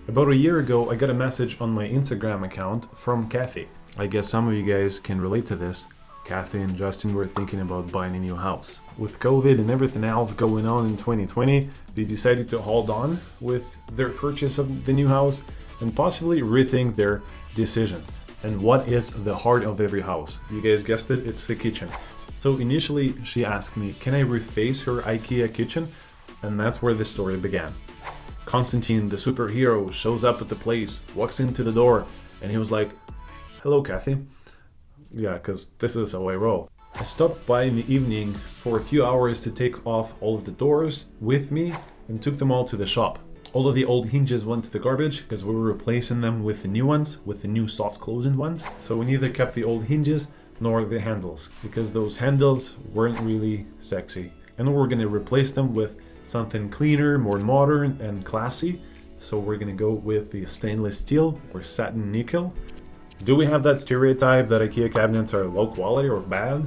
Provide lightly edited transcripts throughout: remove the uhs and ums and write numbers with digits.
About a year ago, I got a message on my Instagram account from Kathy. I guess some of you guys can relate to this. Kathy and Justin were thinking about buying a new house. With COVID and everything else going on in 2020, they decided to hold on with their purchase of the new house and possibly rethink their decision. And what is the heart of every house? You guys guessed it, it's the kitchen. So initially she asked me, can I reface her IKEA kitchen? And that's where the story began. Konstantin, the superhero, shows up at the place, walks into the door, and he was like, hello, Kathy. Yeah, because this is how I roll. I stopped by in the evening for a few hours to take off all of the doors with me and took them all to the shop. All of the old hinges went to the garbage because we were replacing them with the new ones, with the new soft closing ones. So we neither kept the old hinges nor the handles because those handles weren't really sexy. And we're going to replace them with something cleaner, more modern and classy. So we're going to go with the stainless steel or satin nickel. Do we have that stereotype that IKEA cabinets are low quality or bad?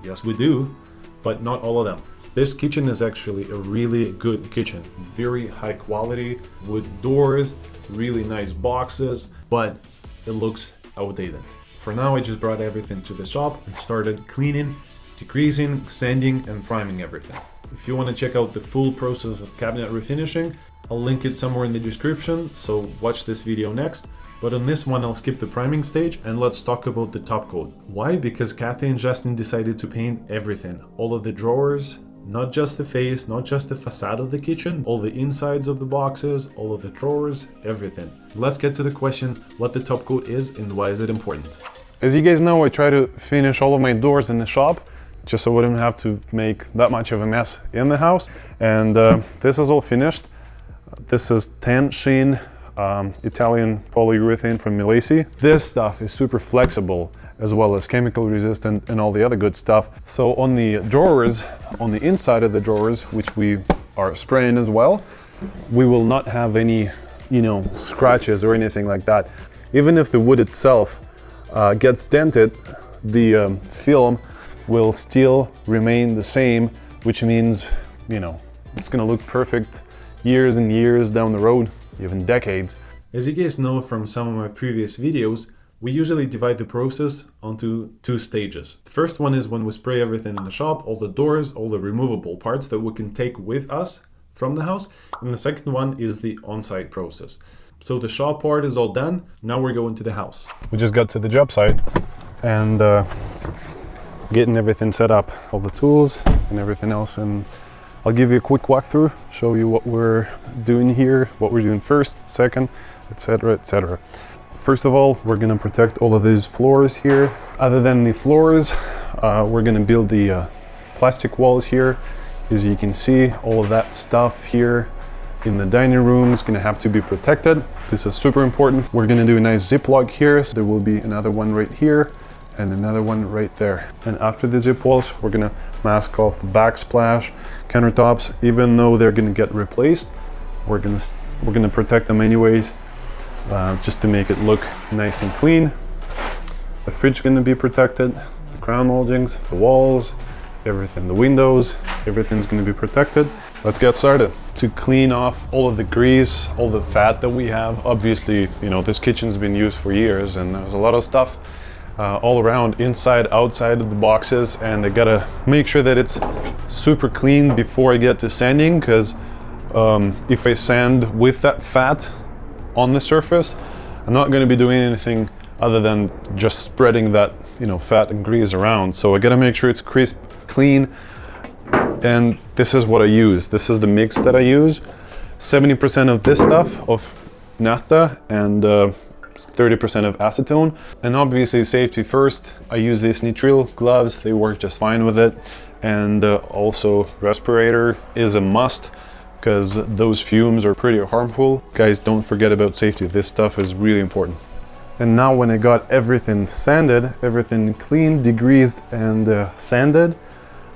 Yes, we do, but not all of them. This kitchen is actually a really good kitchen. Very high quality, wood doors, really nice boxes, but it looks outdated. For now, I just brought everything to the shop and started cleaning, degreasing, sanding, and priming everything. If you want to check out the full process of cabinet refinishing, I'll link it somewhere in the description, so watch this video next. But on this one, I'll skip the priming stage and let's talk about the top coat. Why? Because Kathy and Justin decided to paint everything. All of the drawers, not just the face, not just the facade of the kitchen, all the insides of the boxes, all of the drawers, everything. Let's get to the question, what the top coat is and why is it important? As you guys know, I try to finish all of my doors in the shop, just so I wouldn't have to make that much of a mess in the house. And this is all finished. This is tan sheen Italian polyurethane from Milesi. This stuff is super flexible as well as chemical resistant and all the other good stuff. So on the drawers, on the inside of the drawers, which we are spraying as well, we will not have any, scratches or anything like that. Even if the wood itself gets dented, the film will still remain the same, which means, it's gonna look perfect years and years down the road, even decades. As you guys know from some of my previous videos, we usually divide the process onto two stages. The first one is when we spray everything in the shop, all the doors, all the removable parts that we can take with us from the house. And the second one is the on-site process. So the shop part is all done, now we're going to the house. We just got to the job site and getting everything set up, all the tools and everything else, and I'll give you a quick walkthrough, show you what we're doing here, what we're doing first, second, etc, etc. First of all, we're gonna protect all of these floors here. Other than the floors, we're gonna build the plastic walls here. As you can see, all of that stuff here in the dining room is gonna have to be protected. This is super important. We're gonna do a nice zip lock here. So there will be another one right here and another one right there. And after the zip walls, we're gonna mask off the backsplash countertops. Even though they're gonna get replaced, we're gonna protect them anyways, just to make it look nice and clean. The fridge is gonna be protected, the crown moldings, the walls, everything, the windows, everything's gonna be protected. Let's get started. To clean off all of the grease, all the fat that we have. Obviously, this kitchen's been used for years and there's a lot of stuff all around, inside, outside of the boxes, and I gotta make sure that it's super clean before I get to sanding, because if I sand with that fat on the surface, I'm not gonna be doing anything other than just spreading that fat and grease around. So I gotta make sure it's crisp, clean, and this is what I use. This is the mix that I use. 70% of this stuff of naphtha and 30% of acetone, and obviously safety first. I use these nitrile gloves, they work just fine with it, and also respirator is a must because those fumes are pretty harmful. Guys, don't forget about safety. This stuff is really important. And now when I got everything sanded, everything cleaned, degreased and sanded,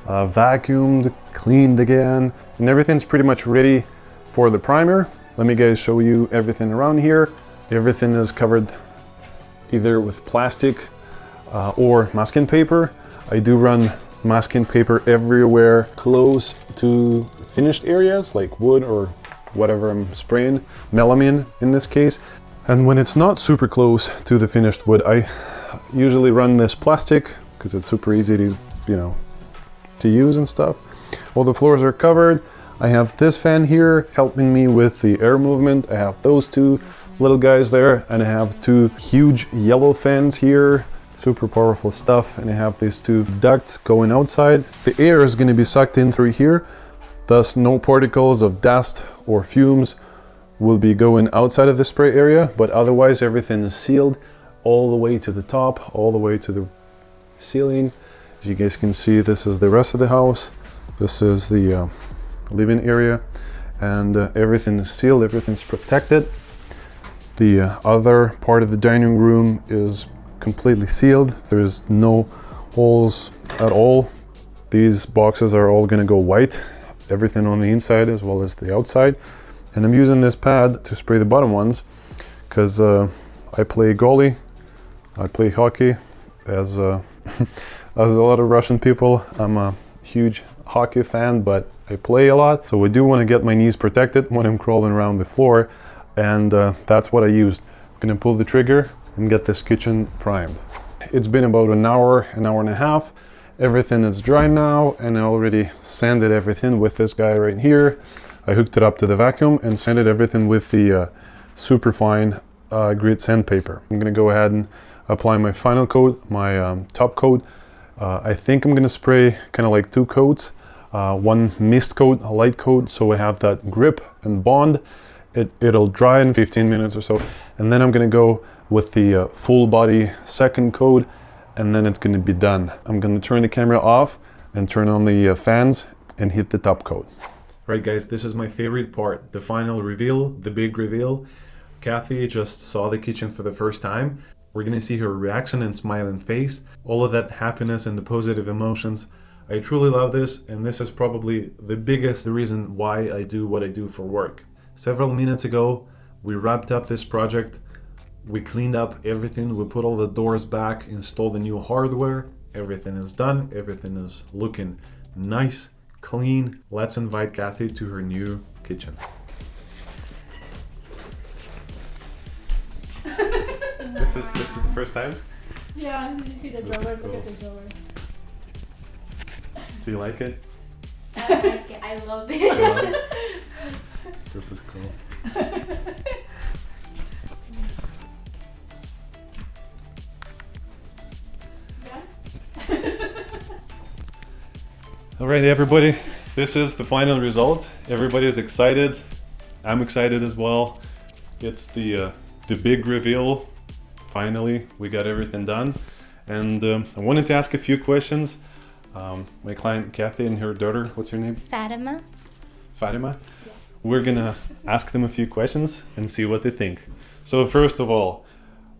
vacuumed, cleaned again, and everything's pretty much ready for the primer. Let me guys show you everything around here. Everything is covered either with plastic or masking paper. I do run masking paper everywhere close to finished areas like wood or whatever I'm spraying, melamine in this case. And when it's not super close to the finished wood, I usually run this plastic because it's super easy to, to use and stuff. All the floors are covered. I have this fan here helping me with the air movement. I have those two little guys there, and I have two huge yellow fans here, super powerful stuff, and I have these two ducts going outside. The air is going to be sucked in through here, thus no particles of dust or fumes will be going outside of the spray area, but otherwise everything is sealed all the way to the top, all the way to the ceiling. As you guys can see, this is the rest of the house. This is the living area, and everything is sealed, everything's protected. The other part of the dining room is completely sealed. There's no holes at all. These boxes are all going to go white, everything on the inside as well as the outside. And I'm using this pad to spray the bottom ones because I play goalie, I play hockey. As a lot of Russian people, I'm a huge hockey fan, but I play a lot, so I do want to get my knees protected when I'm crawling around the floor, and that's what I used. I'm gonna pull the trigger and get this kitchen primed. It's been about an hour and a half. Everything is dry now, and I already sanded everything with this guy right here. I hooked it up to the vacuum and sanded everything with the super fine grit sandpaper. I'm gonna go ahead and apply my final coat, my top coat. I think I'm gonna spray kind of like two coats. One mist coat, a light coat, so I have that grip and bond. It'll dry in 15 minutes or so, and then I'm gonna go with the full body second coat, and then it's gonna be done. I'm gonna turn the camera off and turn on the fans and hit the top coat. Right guys, this is my favorite part, the final reveal, the big reveal. Kathy just saw the kitchen for the first time. We're gonna see her reaction and smiling face, all of that happiness and the positive emotions. I truly love this, and this is probably the reason why I do what I do for work. Several minutes ago, we wrapped up this project. We cleaned up everything, we put all the doors back, installed the new hardware. Everything is done, everything is looking nice, clean. Let's invite Kathy to her new kitchen. This is the first time? Yeah, you see the This drawer, is look cool. at the drawer. Do you like it? I like it, I love You love it. it? This is cool. Alright everybody, this is the final result. Everybody is excited. I'm excited as well. It's the big reveal. Finally, we got everything done. And I wanted to ask a few questions. My client Kathy and her daughter, what's her name? Fatima? Fatima. We're gonna ask them a few questions and see what they think. So first of all,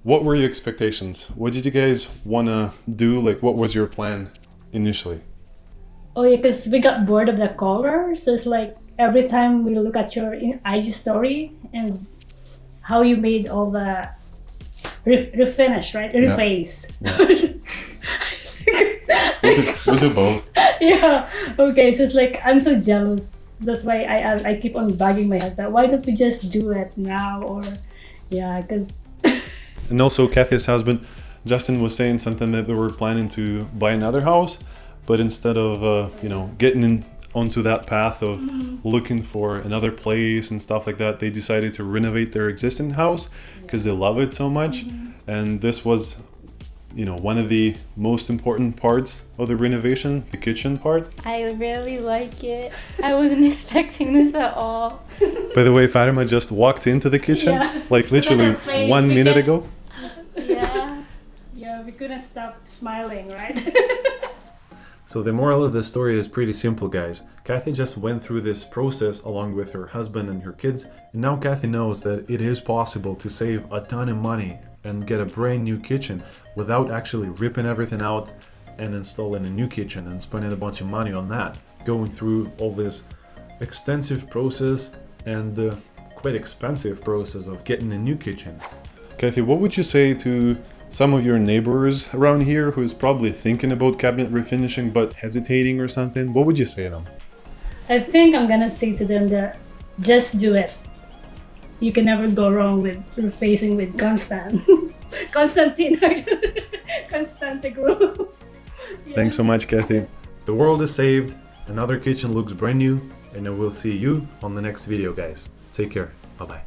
what were your expectations? What did you guys wanna do? Like, what was your plan initially? Oh yeah, because we got bored of the color, so it's like every time we look at your IG story and how you made all the refinish, right? Reface. We'll do both. Yeah. Okay. So it's like I'm so jealous. That's why I keep on bugging my husband. Why don't we just do it now? Or yeah, because. And also Kathy's husband, Justin, was saying something that they were planning to buy another house, but instead of getting onto that path of looking for another place and stuff like that, they decided to renovate their existing house because they love it so much. And this was one of the most important parts of the renovation, the kitchen part. I really like it. I wasn't expecting this at all. By the way, Fatima just walked into the kitchen Yeah. like literally Her face 1 minute because- ago. Yeah. Yeah, we couldn't stop smiling, right? So the moral of the story is pretty simple, guys. Kathy just went through this process along with her husband and her kids, and now Kathy knows that it is possible to save a ton of money and get a brand new kitchen without actually ripping everything out and installing a new kitchen and spending a bunch of money on that. Going through all this extensive process and quite expensive process of getting a new kitchen. Kathy, what would you say to some of your neighbors around here who's probably thinking about cabinet refinishing but hesitating or something? What would you say to them? I think I'm gonna say to them that just do it. You can never go wrong with refacing with Constant. Constantine, actually. Constantigru. Yeah. Thanks so much, Kathy. The world is saved, another kitchen looks brand new, and I will see you on the next video, guys. Take care. Bye bye.